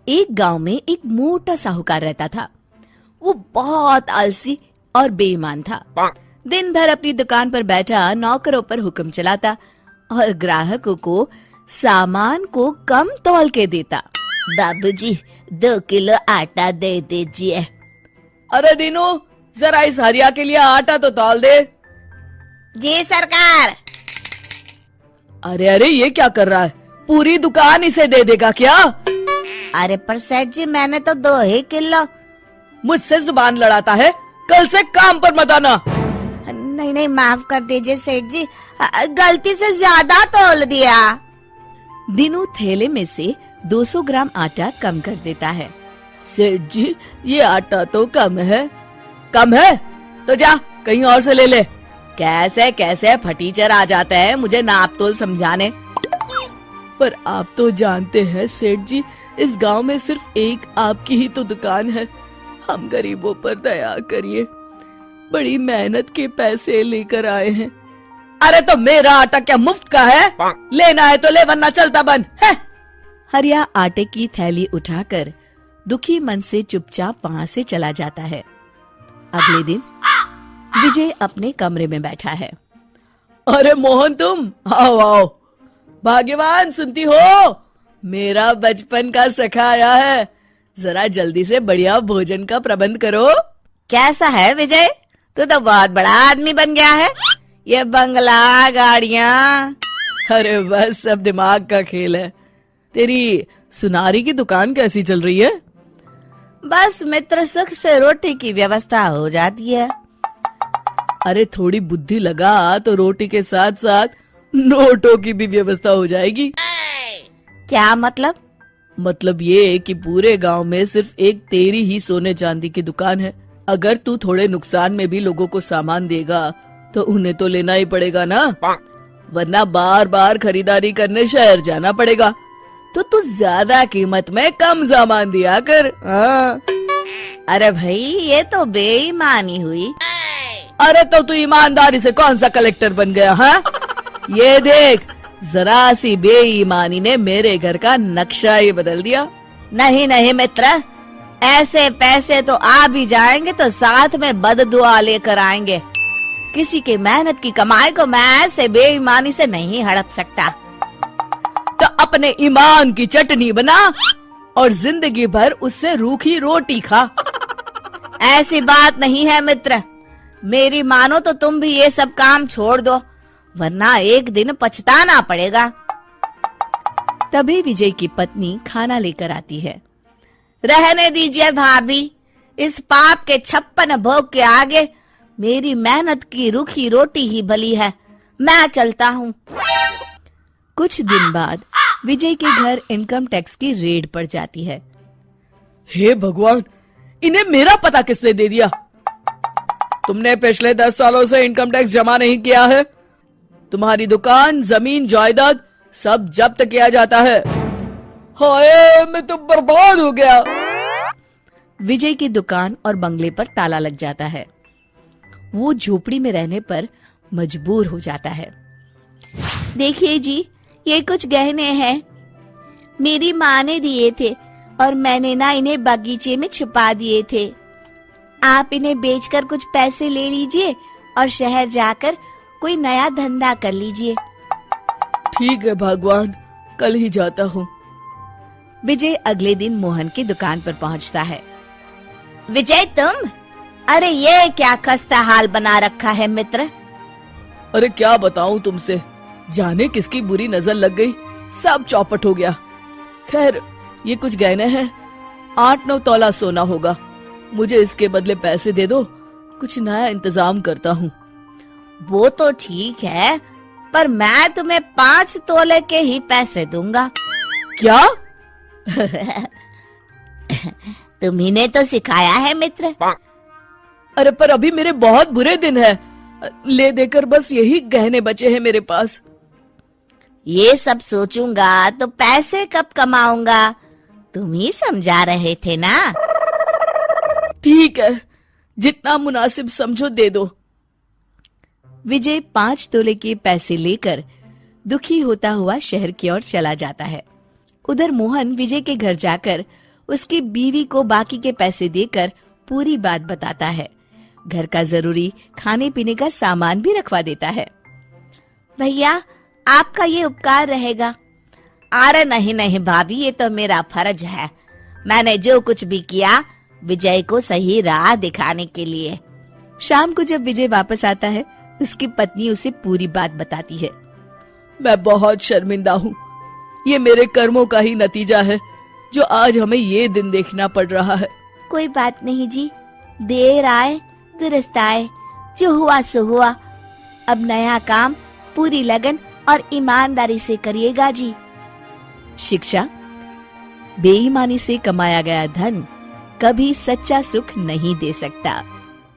एक गांव में एक मोटा साहूकार रहता था। वो बहुत आलसी और बेईमान था। दिन भर अपनी दुकान पर बैठा नौकरों पर हुक्म चलाता और ग्राहकों को सामान को कम तौल के देता। बाबूजी 2 किलो आटा दे दीजिए। अरे दीनू, जरा इस हरिया के लिए आटा तो तौल दे। जी सरकार। अरे अरे, ये क्या कर रहा है? पूरी दुकान इसे दे देगा क्या? अरे पर सेठ जी, मैंने तो 2 ही किलो। मुझसे जुबान लड़ाता है, कल से काम पर मत आना। नहीं नहीं, माफ कर दीजिए सेठ जी, गलती से ज्यादा तौल दिया। दीनू थैले में से 200 ग्राम आटा कम कर देता है। सेठ जी, ये आटा तो कम है। कम है तो जा कहीं और से ले ले। कैसे कैसे फटीचर आ जाते हैं मुझे नाप तोल समझाने। पर आप तो जानते हैं सेठ जी, इस गांव में सिर्फ एक आपकी ही तो दुकान है। हम गरीबों पर दया करिए, बड़ी मेहनत के पैसे लेकर आए हैं। अरे तो मेरा आटा क्या मुफ्त का है? लेना है तो ले, वरना चलता बंद है। हरिया आटे की थैली उठाकर दुखी मन से चुपचाप वहाँ से चला जाता है। अगले दिन विजय अपने कमरे में बैठा है। अरे मोहन, तुम आओ आओ। भाग्यवान, सुनती हो? मेरा बचपन का सखा आया है। जरा जल्दी से बढ़िया भोजन का प्रबंध करो। कैसा है विजय, तू तो बहुत बड़ा आदमी बन गया है। ये बंगला, गाड़ियाँ। अरे बस, सब दिमाग का खेल है। तेरी सुनारी की दुकान कैसी चल रही है? बस मित्र, सुख से रोटी की व्यवस्था हो जाती है। अरे थोड़ी बुद्धि लगा तो रोटी के साथ साथ नोटों की भी व्यवस्था हो जाएगी। क्या मतलब? मतलब ये कि पूरे गांव में सिर्फ एक तेरी ही सोने चांदी की दुकान है। अगर तू थोड़े नुकसान में भी लोगों को सामान देगा तो उन्हें तो लेना ही पड़ेगा ना, वरना बार बार खरीदारी करने शहर जाना पड़ेगा। तो तू ज्यादा कीमत में कम सामान दिया कर। अरे भाई, ये तो बेईमानी हुई। अरे तो तू ईमानदारी से कौन सा कलेक्टर बन गया? हाँ, ये देख, जरा सी बेईमानी ने मेरे घर का नक्शा ही बदल दिया। नहीं नहीं मित्र, ऐसे पैसे तो आ भी जाएंगे तो साथ में बददुआ लेकर आएंगे। किसी की मेहनत की कमाई को मैं ऐसे बेईमानी से नहीं हड़प सकता। तो अपने ईमान की चटनी बना और जिंदगी भर उससे रूखी रोटी खा। ऐसी बात नहीं है मित्र, मेरी मानो तो तुम भी ये सब काम छोड़ दो, वरना एक दिन पछताना पड़ेगा। तभी विजय की पत्नी खाना लेकर आती है। रहने दीजिए भाभी, इस पाप के 56 भोग के आगे मेरी मेहनत की रूखी रोटी ही भली है। मैं चलता हूँ। कुछ दिन बाद विजय के घर इनकम टैक्स की रेड पड़ जाती है। हे भगवान, इन्हें मेरा पता किसने दे दिया? तुमने पिछले 10 सालों से इनकम टैक्स जमा नहीं किया है। तुम्हारी दुकान, जमीन, जायदाद सब जब्त किया जाता है। हाय, मैं तो बर्बाद हो गया। विजय की दुकान और बंगले पर ताला लग जाता है। वो झोपड़ी में रहने पर मजबूर हो जाता है। देखिए जी, ये कुछ गहने हैं, मेरी माँ ने दिए थे और मैंने ना इन्हें बगीचे में छुपा दिए थे। आप इन्हें बेचकर कुछ पैसे ले लीजिए और शहर जाकर कोई नया धंधा कर लीजिए। ठीक है भगवान, कल ही जाता हूँ। विजय अगले दिन मोहन की दुकान पर पहुँचता है। विजय तुम? अरे ये क्या खस्ता हाल बना रखा है मित्र। अरे क्या बताऊं तुमसे, जाने किसकी बुरी नजर लग गई, सब चौपट हो गया। खैर, ये कुछ गहने हैं, 8-9 तोला सोना होगा। मुझे इसके बदले पैसे दे दो, कुछ नया इंतजाम करता हूँ। वो तो ठीक है, पर मैं तुम्हें 5 तोले के ही पैसे दूंगा। क्या? तुम्ही ने तो सिखाया है मित्र। अरे पर अभी मेरे बहुत बुरे दिन है, ले देकर बस यही गहने बचे हैं मेरे पास। ये सब सोचूंगा तो पैसे कब कमाऊंगा, तुम ही समझा रहे थे ना। ठीक है, जितना मुनासिब समझो दे दो। विजय 5 तोले के पैसे लेकर दुखी होता हुआ शहर की ओर चला जाता है। उधर मोहन विजय के घर जाकर उसकी बीवी को बाकी के पैसे देकर पूरी बात बताता है। घर का जरूरी खाने पीने का सामान भी रखवा देता है। भैया, आपका ये उपकार रहेगा। अरे नहीं नहीं भाभी, ये तो मेरा फर्ज है। मैंने जो कुछ भी किया विजय को सही राह दिखाने के लिए। शाम को जब विजय वापस आता है, उसकी पत्नी उसे पूरी बात बताती है। मैं बहुत शर्मिंदा हूँ। ये मेरे कर्मों का ही नतीजा है जो आज हमें ये दिन देखना पड़ रहा है। कोई बात नहीं जी, देर आए दुरुस्त आए, जो हुआ सो हुआ। अब नया काम पूरी लगन और ईमानदारी से करिएगा जी। शिक्षा: बेईमानी से कमाया गया धन कभी सच्चा सुख नहीं दे सकता।